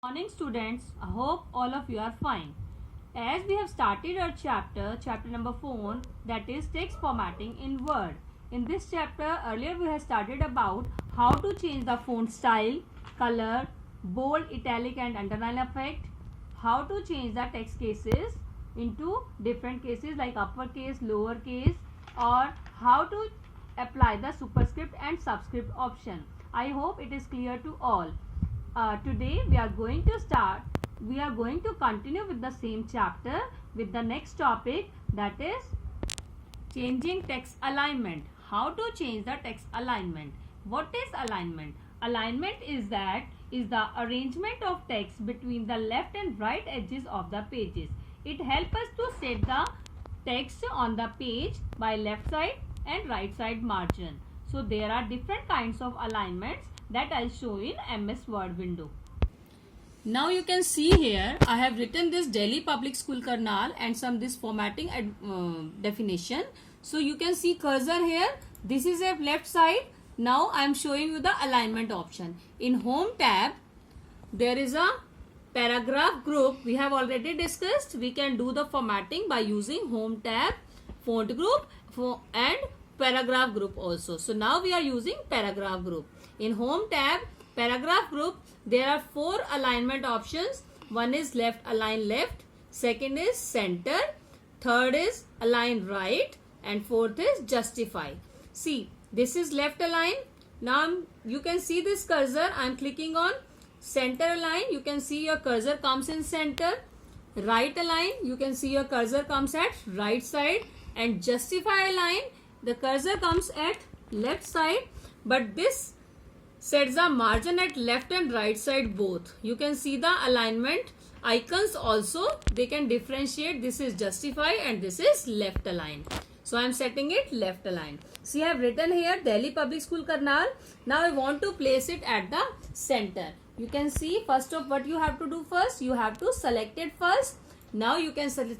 Morning students, I hope all of you are fine. As we have started our chapter number 4, that is text formatting in Word. In this chapter, earlier we have started about how to change the font style, color, bold, italic and underline effect, how to change the text cases into different cases like uppercase, lowercase, or how to apply the superscript and subscript option. I hope it is clear to all. Today we are going to continue with the same chapter with the next topic, that is changing text alignment. How to change the text alignment? What is alignment? Alignment is the arrangement of text between the left and right edges of the pages. It helps us to set the text on the page by left side and right side margin. So there are different kinds of alignments that I'll show in MS Word window. Now you can see here I have written this Delhi Public School Karnal and some this formatting definition. So you can see cursor here. This is a left side. Now I am showing you the alignment option. In Home tab there is a paragraph group. We have already discussed. We can do the formatting by using Home tab, font group and paragraph group also. So now we are using paragraph group. In Home tab, paragraph group, there are 4 alignment options. One is left align left, second is center, third is align right, and fourth is justify. See, this is left align. Now you can see this cursor. I am clicking on center align. You can see your cursor comes in center. Right align, you can see your cursor comes at right side, and justify align, the cursor comes at left side, but this sets the margin at left and right side both. You can see the alignment icons also. They can differentiate. This is justify and this is left align. So I am setting it left align. See, I have written here Delhi Public School Karnal. Now I want to place it at the center. You can see first of what you have to do first. You have to select it first. Now you can set the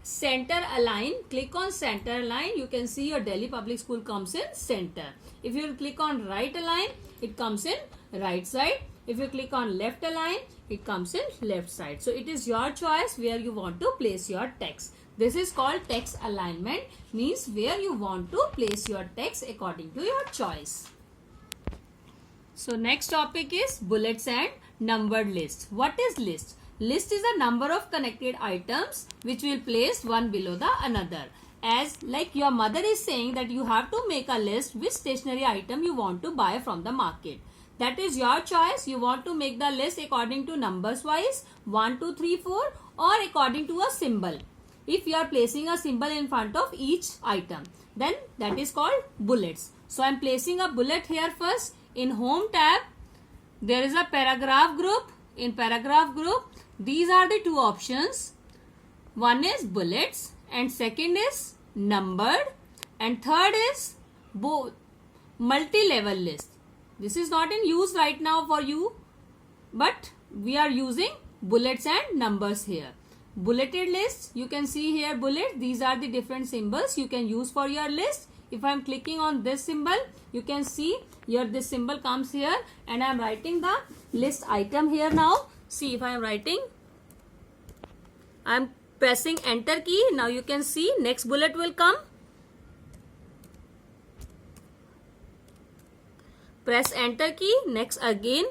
center align. Click on center align. You can see your Delhi Public School comes in center. If you click on right align, it comes in right side. If you click on left align, it comes in left side. So it is your choice where you want to place your text. This is called text alignment, means where you want to place your text according to your choice. So next topic is bullets and numbered list. What is list? List is a number of connected items which will place one below the another. As like your mother is saying that you have to make a list which stationery item you want to buy from the market. That is your choice. You want to make the list according to numbers wise 1, 2, 3, 4 or according to a symbol. If you are placing a symbol in front of each item, then that is called bullets. So I am placing a bullet here first. In Home tab, there is a paragraph group. In paragraph group, these are the two options. One is bullets and second is numbered and third is multi-level list. This is not in use right now for you, but we are using bullets and numbers here. Bulleted list, you can see here bullet. These are the different symbols you can use for your list. If I am clicking on this symbol, you can see here this symbol comes here and I am writing the list item here now. See, if I am writing, I am pressing enter key. Now you can see next bullet will come. Press enter key, next again.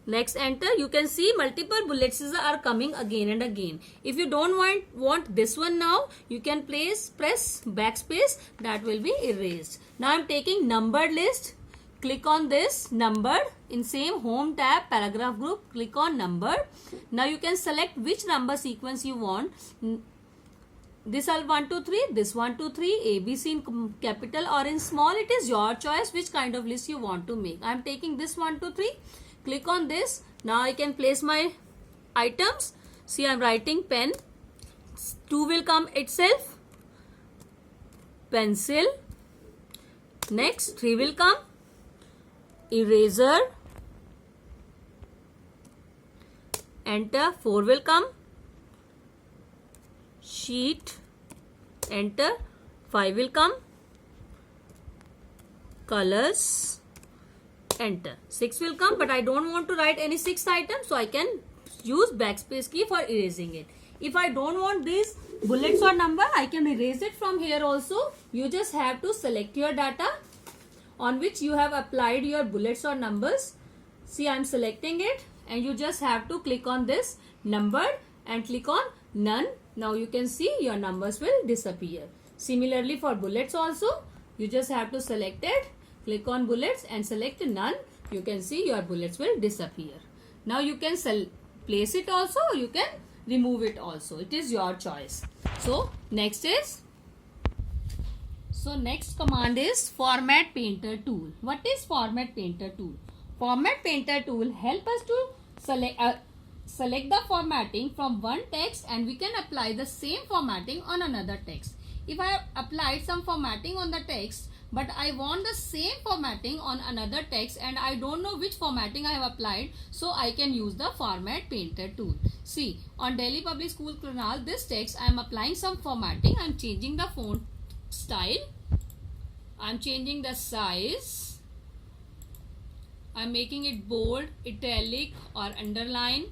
Next enter, you can see multiple bullets are coming again and again. If you don't want this one now, you can press backspace, that will be erased. Now I am taking numbered list. Click on this numbered. In same Home tab, paragraph group, click on numbered. Now you can select which number sequence you want. This all 1, 2, 3, this 1, 2, 3, ABC in capital or in small. It is your choice which kind of list you want to make. I am taking this 1, 2, 3. Click on this. Now I can place my items. See, I am writing pen. 2 will come itself. Pencil. Next 3 will come. Eraser. Enter. 4 will come. Sheet. Enter. 5 will come. colors, enter. 6 will come, but I don't want to write any 6th item, so I can use backspace key for erasing it. If I don't want these bullets or number, I can erase it from here also. You just have to select your data on which you have applied your bullets or numbers. See, I am selecting it, and you just have to click on this number and click on none. Now you can see your numbers will disappear. Similarly for bullets also, you just have to select it, click on bullets and select none. You can see your bullets will disappear. Now you can place it also, you can remove it also. It is your choice. So next command is Format Painter tool. What is Format Painter tool? Format Painter tool help us to select the formatting from one text, and we can apply the same formatting on another text. If I have applied some formatting on the text, but I want the same formatting on another text and I don't know which formatting I have applied, so I can use the Format Painter tool. See, on Delhi Public School Karnal, this text I am applying some formatting. I am changing the font style, I am changing the size, I am making it bold, italic or underline,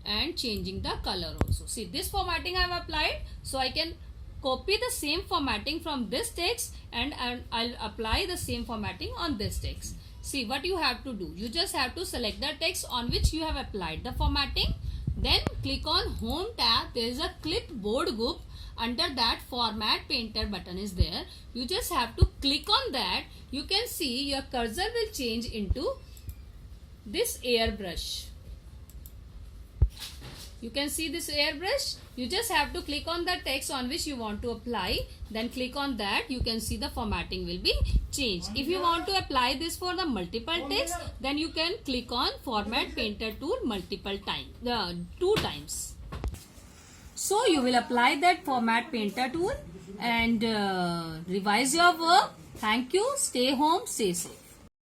and changing the color also. See, this formatting I have applied, so I can copy the same formatting from this text and I'll apply the same formatting on this text. See, what you have to do, you just have to select the text on which you have applied the formatting, then click on Home tab. There is a clipboard group. Under that, Format Painter button is there. You just have to click on that. You can see your cursor will change into this airbrush. You can see this airbrush. You just have to click on the text on which you want to apply. Then click on that. You can see the formatting will be changed. If you want to apply this for the multiple text, then you can click on Format Painter tool multiple times, 2 times. So you will apply that Format Painter tool and revise your work. Thank you. Stay home, stay safe.